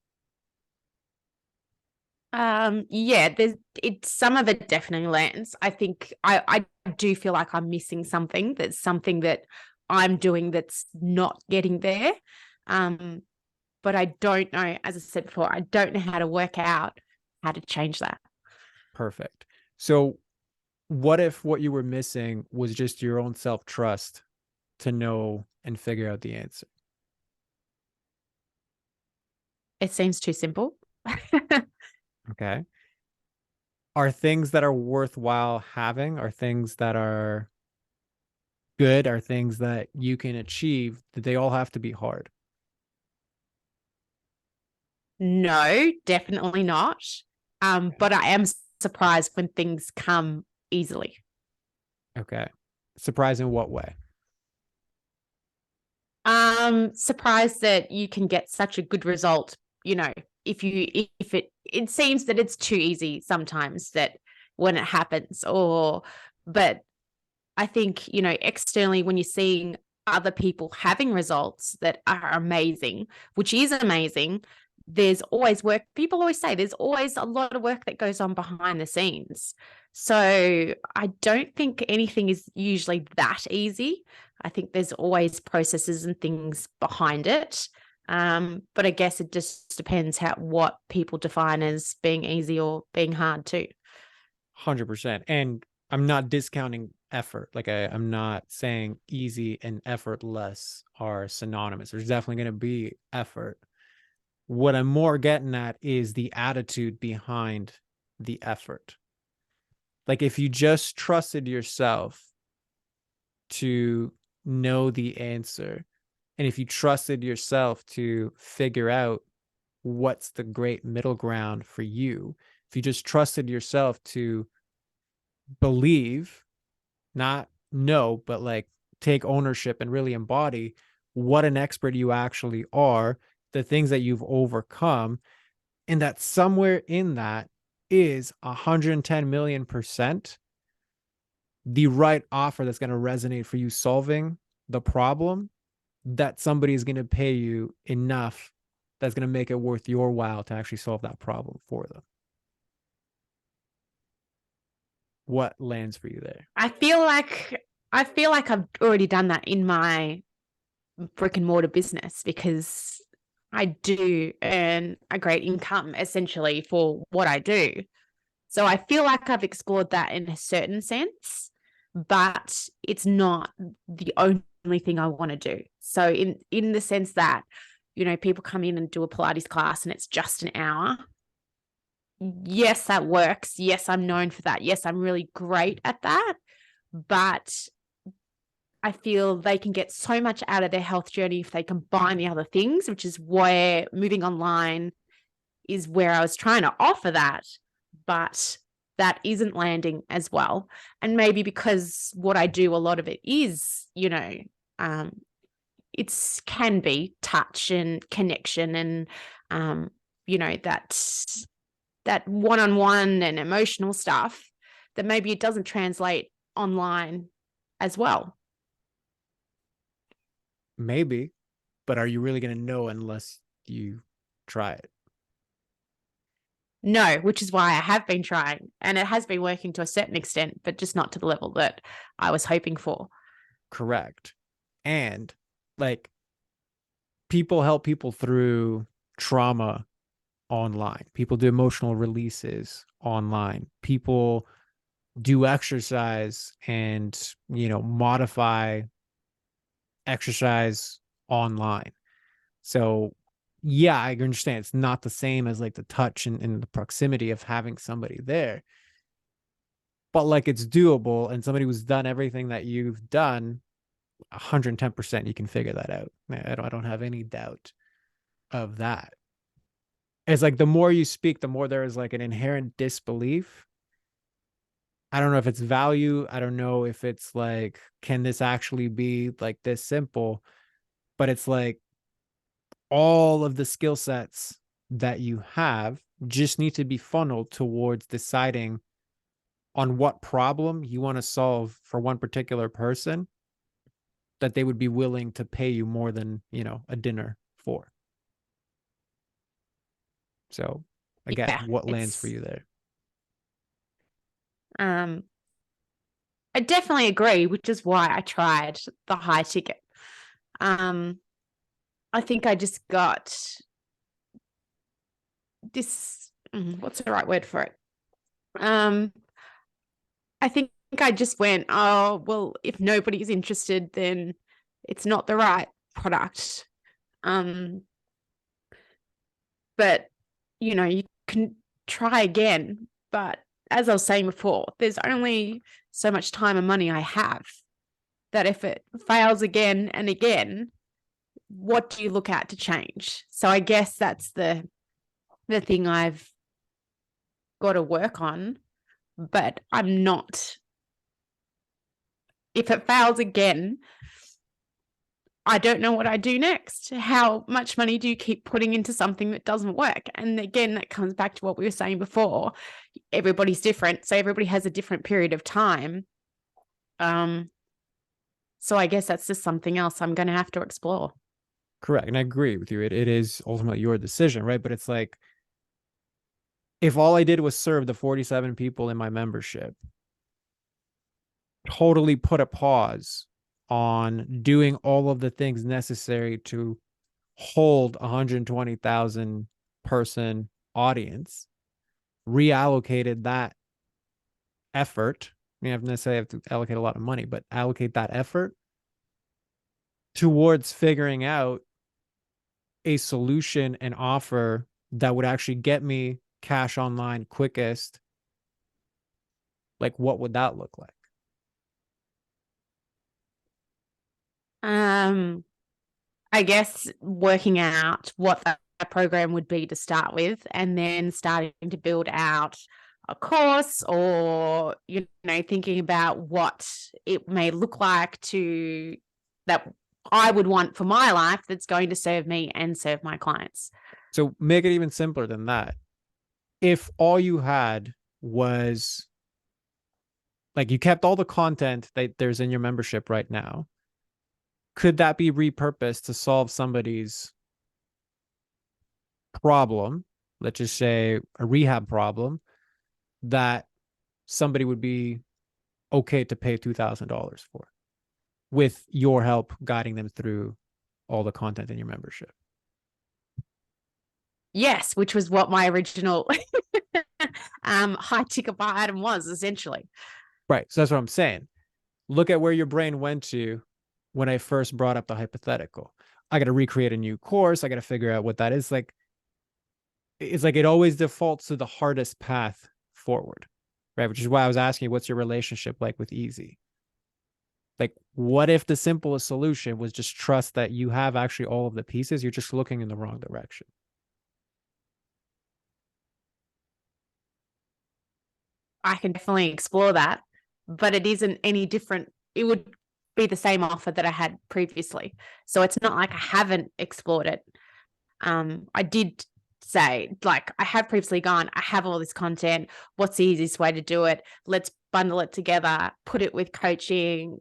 Yeah, it's some of it definitely lands. I think I do feel like I'm missing something. That's something that I'm doing that's not getting there. Um, but I don't know, as I said before, I don't know how to work out how to change that. Perfect. So what if what you were missing was just your own self trust to know and figure out the answer? It seems too simple. Okay. Are things that are worthwhile having, are things that are good, are things that you can achieve, that they all have to be hard? No, definitely not. Okay. But I am surprised when things come easily. Okay. Surprise in what way? Surprised that you can get such a good result, if it seems that it's too easy sometimes that when it happens, but I think, externally when you're seeing other people having results that are amazing, which is amazing, there's always work. People always say there's always a lot of work that goes on behind the scenes. So I don't think anything is usually that easy. I think there's always processes and things behind it. But I guess it just depends what people define as being easy or being hard too. 100%. And I'm not discounting effort. Like I'm not saying easy and effortless are synonymous. There's definitely going to be effort. What I'm more getting at is the attitude behind the effort. Like if you just trusted yourself to know the answer, and if you trusted yourself to figure out what's the great middle ground for you, if you just trusted yourself to believe, not know, but like take ownership and really embody what an expert you actually are, the things that you've overcome, and that somewhere in that is 110 million% the right offer that's going to resonate for you solving the problem, that somebody is going to pay you enough that's going to make it worth your while to actually solve that problem for them. What lands for you there? I feel like I've already done that in my brick and mortar business because I do earn a great income essentially for what I do. So I feel like I've explored that in a certain sense, but it's not the only thing I want to do. So in the sense that people come in and do a Pilates class and it's just an hour. Yes, that works. Yes, I'm known for that. Yes, I'm really great at that. But I feel they can get so much out of their health journey if they combine the other things, which is where moving online is where I was trying to offer that, but that isn't landing as well. And maybe because what I do, a lot of it is, it's can be touch and connection and, that one-on-one and emotional stuff that maybe it doesn't translate online as well. Maybe, but are you really going to know unless you try it? No, which is why I have been trying, and it has been working to a certain extent, but just not to the level that I was hoping for. Correct. And like people help people through trauma online. People do emotional releases online. People do exercise and, modify exercise online. So, yeah, I understand it's not the same as like the touch and the proximity of having somebody there. But like it's doable, and somebody who's done everything that you've done, 110% you can figure that out. I don't have any doubt of that. It's like the more you speak, the more there is like an inherent disbelief. I don't know if it's value. I don't know if it's like, can this actually be like this simple? But it's like all of the skill sets that you have just need to be funneled towards deciding on what problem you want to solve for one particular person that they would be willing to pay you more than, a dinner for. So again, Yeah, what lands for it's you there? um I definitely agree, which is why I tried the high ticket. Um I think I just got this, what's the right word for it? Um I think I just went, oh, well, if nobody's interested, then it's not the right product. Um, but, you can try again. But as I was saying before, there's only so much time and money I have that if it fails again and again, what do you look at to change? So I guess that's the thing I've got to work on, but I'm not. If it fails again, I don't know what I do next. How much money do you keep putting into something that doesn't work? And again, that comes back to what we were saying before. Everybody's different. So everybody has a different period of time. So I guess that's just something else I'm going to have to explore. Correct. And I agree with you. It is ultimately your decision, right? But it's like, if all I did was serve the 47 people in my membership, totally put a pause on doing all of the things necessary to hold 120,000 person audience, reallocated that effort. I mean, I have necessarily have to allocate a lot of money, but allocate that effort towards figuring out a solution and offer that would actually get me cash online quickest. Like, what would that look like? Um, I guess working out what that program would be to start with, and then starting to build out a course, or thinking about what it may look like to that I would want for my life that's going to serve me and serve my clients. So make it even simpler than that. If all you had was like, you kept all the content that there's in your membership right now, could that be repurposed to solve somebody's problem? Let's just say a rehab problem that somebody would be okay to pay $2,000 for, with your help guiding them through all the content in your membership. Yes, which was what my original high ticket item was essentially. Right. So that's what I'm saying. Look at where your brain went to when I first brought up the hypothetical. I got to recreate a new course. I got to figure out what that is. Like, it's like it always defaults to the hardest path forward, right? Which is why I was asking you, what's your relationship like with easy? Like, what if the simplest solution was just trust that you have actually all of the pieces? You're just looking in the wrong direction. I can definitely explore that, but it isn't any different. It would be the same offer that I had previously. So it's not like I haven't explored it. I did say, like, I have previously gone, I have all this content. What's the easiest way to do it? Let's bundle it together, put it with coaching,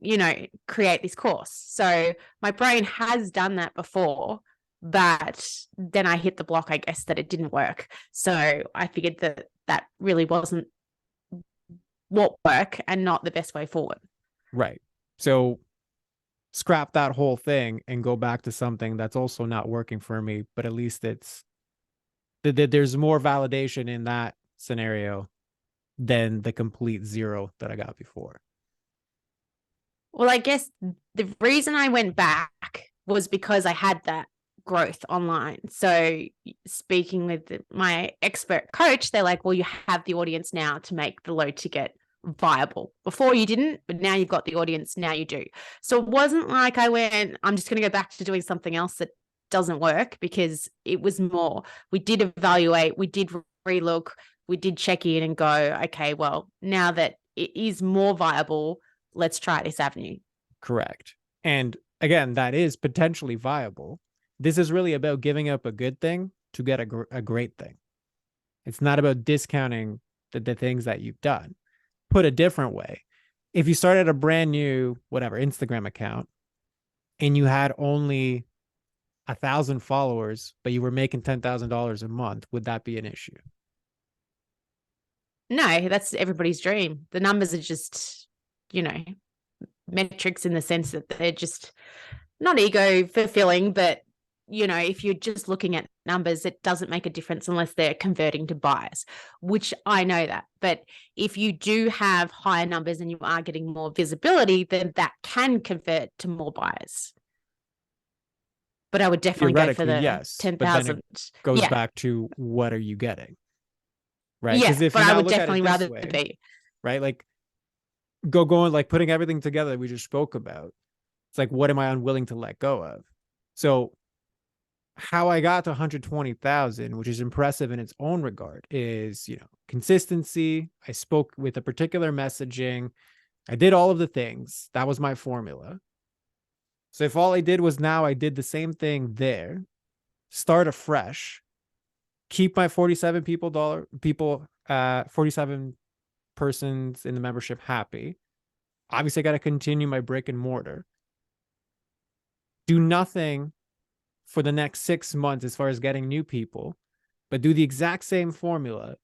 create this course. So my brain has done that before, but then I hit the block, I guess, that it didn't work. So I figured that that really wasn't what work and not the best way forward. Right. So scrap that whole thing and go back to something that's also not working for me, but at least there's more validation in that scenario than the complete zero that I got before. Well, I guess the reason I went back was because I had that growth online. So speaking with my expert coach, they're like, well, you have the audience now to make the low ticket viable. Before you didn't, but now you've got the audience, now you do. So it wasn't like I went, I'm just going to go back to doing something else that doesn't work, because it was more, we did evaluate, we did relook, we did check in and go, okay, well, now that it is more viable, let's try this avenue. Correct. And again, that is potentially viable. This is really about giving up a good thing to get a great thing. It's not about discounting the things that you've done. Put a different way, if you started a brand new, whatever, Instagram account and you had only 1,000 followers, but you were making $10,000 a month, would that be an issue? No, that's everybody's dream. The numbers are just, metrics in the sense that they're just not ego fulfilling, but if you're just looking at numbers, it doesn't make a difference unless they're converting to buyers, which I know that. But if you do have higher numbers and you are getting more visibility, then that can convert to more buyers. But I would definitely go for Theoretically, the yes, but then it 10,000. goes Yeah. back to what are you getting, right? Yeah. Because if But you I now would look at it definitely this rather way, be. right, like going like putting everything together that we just spoke about, it's like, what am I unwilling to let go of? So how I got to 120,000, which is impressive in its own regard, is, consistency. I spoke with a particular messaging. I did all of the things. That was my formula. So if all I did was now I did the same thing there, start afresh, keep my 47 people 47 persons in the membership happy. Obviously I got to continue my brick and mortar. Do nothing for the next 6 months as far as getting new people, but do the exact same formula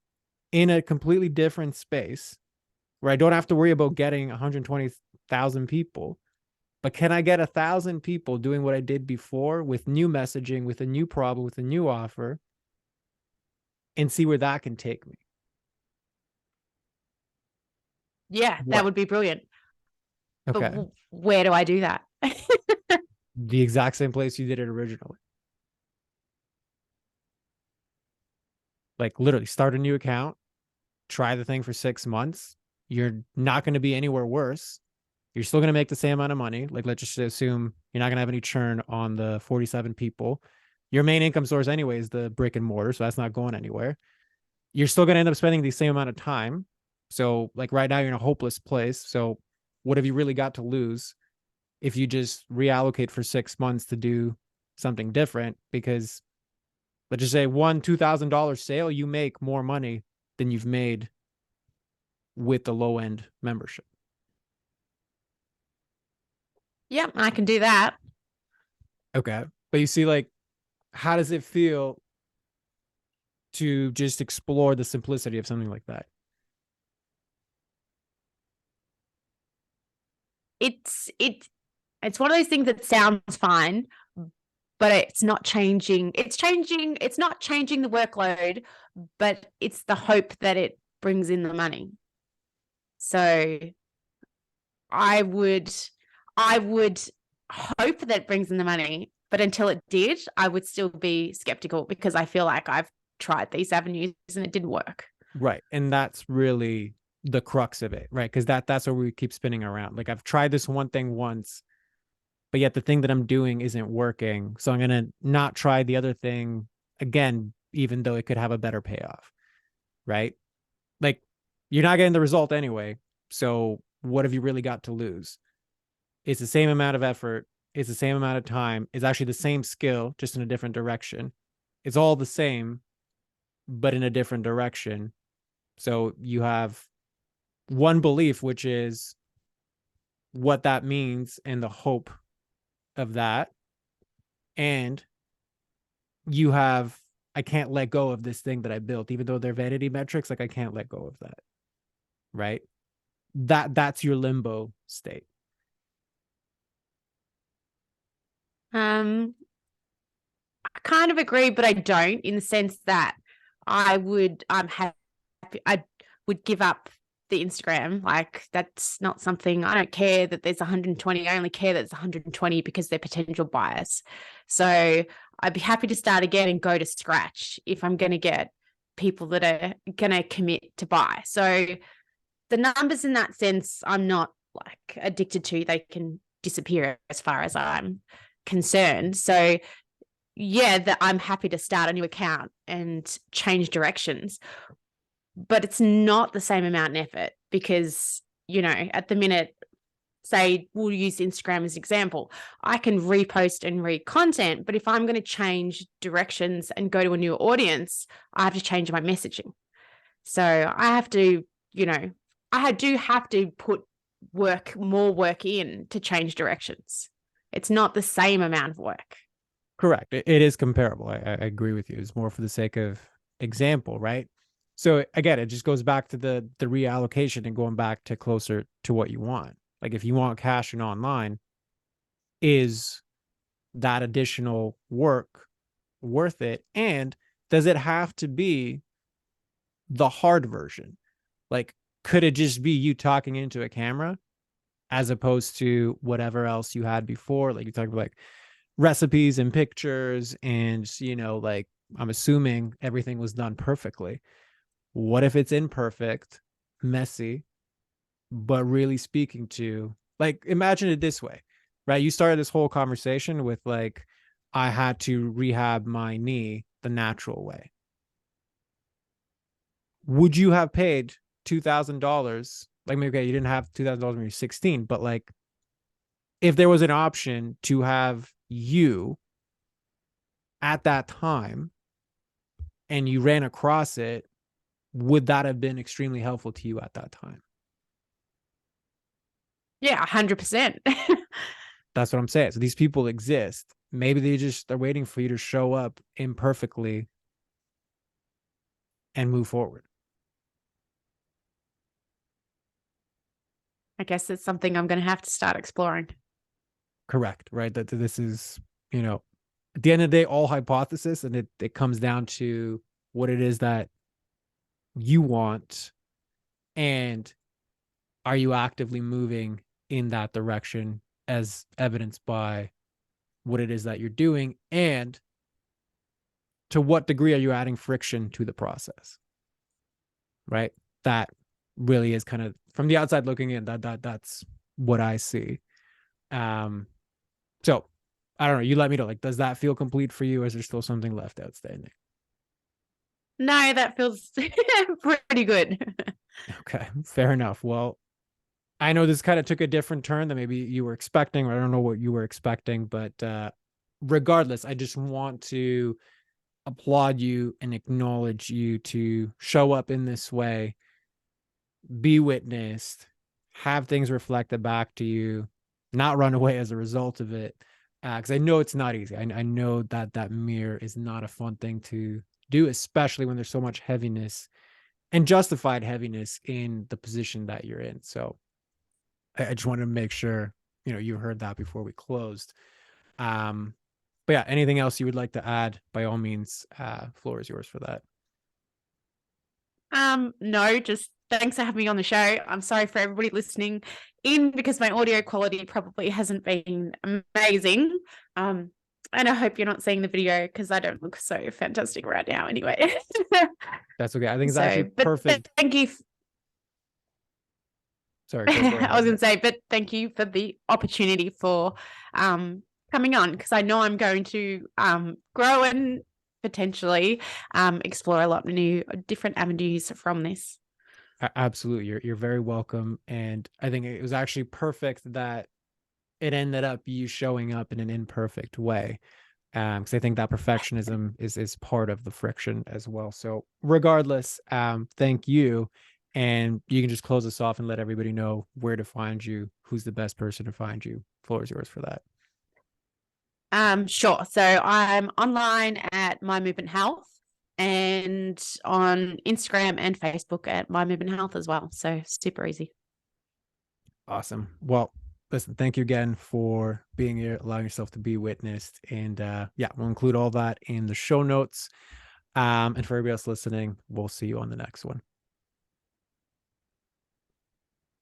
in a completely different space where I don't have to worry about getting 120,000 people. But can I get 1,000 people doing what I did before with new messaging, with a new problem, with a new offer, and see where that can take me? Yeah, that What? would be brilliant. But Okay. where do I do that? The exact same place you did it originally. Like literally start a new account, try the thing for 6 months. You're not going to be anywhere worse. You're still going to make the same amount of money. Like, let's just assume you're not going to have any churn on the 47 people. Your main income source, anyway, is the brick and mortar. So that's not going anywhere. You're still going to end up spending the same amount of time. So, like, right now, you're in a hopeless place. So, what have you really got to lose if you just reallocate for 6 months to do something different? Because let's just say one $2,000 sale, you make more money than you've made with the low end membership. Yeah, I can do that. Okay. But you see, like, how does it feel to just explore the simplicity of something like that? It's one of those things that sounds fine, but it's not changing. It's not changing the workload, but it's the hope that it brings in the money. So I would hope that it brings in the money, But until it did, I would still be skeptical because I feel like I've tried these avenues and it didn't work. Right. And that's really the crux of it, right? Because that's where we keep spinning around. Like I've tried this one thing once, but yet the thing that I'm doing isn't working. So I'm gonna not try the other thing again, even though it could have a better payoff. Right. Like you're not getting the result anyway. So what have you really got to lose? It's the same amount of effort. It's the same amount of time. It's actually the same skill, just in a different direction. It's all the same, but in a different direction. So you have one belief, which is what that means and the hope of that. And you have, I can't let go of this thing that I built, even though they're vanity metrics. Like I can't let go of that. Right. That's your limbo state. Um, I kind of agree, but I don't, in the sense that I'm happy, I would give up the Instagram. Like that's not something, I don't care that there's 120. I only care that it's 120 because they're potential buyers. So I'd be happy to start again and go to scratch if I'm going to get people that are going to commit to buy. So the numbers in that sense, I'm not like addicted to. They can disappear as far as I'm concerned. So yeah, that I'm happy to start a new account and change directions, but it's not the same amount of effort because, at the minute, say we'll use Instagram as an example, I can repost and read content, but if I'm going to change directions and go to a new audience, I have to change my messaging. So I have to, I do have to put more work in to change directions. It's not the same amount of work. Correct. It is comparable. I agree with you. It's more for the sake of example, right? So again, it just goes back to the reallocation and going back to closer to what you want. Like if you want cash and online, is that additional work worth it? And does it have to be the hard version? Like, could it just be you talking into a camera as opposed to whatever else you had before? Like you talked about like recipes and pictures, and like I'm assuming everything was done perfectly. What if it's imperfect, messy, but really speaking to, like, imagine it this way, right? You started this whole conversation with like, I had to rehab my knee the natural way. Would you have paid $2,000? Like, maybe okay, you didn't have $2,000 when you're 16, but like, if there was an option to have you at that time and you ran across it, would that have been extremely helpful to you at that time? Yeah, 100%. That's what I'm saying. So these people exist. Maybe they're waiting for you to show up imperfectly and move forward. I guess it's something I'm going to have to start exploring. Correct. Right. That this is, at the end of the day, all hypothesis, and it comes down to what it is that you want, and are you actively moving in that direction as evidenced by what it is that you're doing, and to what degree are you adding friction to the process, right? That really is kind of, from the outside looking in, that's what I see. So I don't know, you let me know, like, does that feel complete for you, or is there still something left outstanding? No, that feels pretty good. Okay, fair enough. Well, I know this kind of took a different turn than maybe you were expecting, or I don't know what you were expecting, but regardless, I just want to applaud you and acknowledge you to show up in this way, be witnessed, have things reflected back to you, not run away as a result of it. Because I know it's not easy. I know that mirror is not a fun thing to do, especially when there's so much heaviness and justified heaviness in the position that you're in. So I just wanted to make sure you heard that before we closed. Um, but yeah, anything else you would like to add? By all means, floor is yours for that. No, just thanks for having me on the show. I'm sorry for everybody listening in because my audio quality probably hasn't been amazing. And I hope you're not seeing the video because I don't look so fantastic right now anyway. That's okay. I think it's So, actually but perfect. thank you. Sorry, go I was ahead. going to say, but thank you for the opportunity for coming on, because I know I'm going to grow and potentially explore a lot of new different avenues from this. Absolutely. You're very welcome. And I think it was actually perfect that it ended up you showing up in an imperfect way. Because I think that perfectionism is part of the friction as well. So regardless, thank you. And you can just close us off and let everybody know where to find you, who's the best person to find you. Floor is yours for that. Sure. So I'm online at My Movement Health and on Instagram and Facebook at My Movement Health as well. So super easy. Awesome. Well, listen, thank you again for being here, allowing yourself to be witnessed. And yeah, we'll include all that in the show notes. And for everybody else listening, we'll see you on the next one.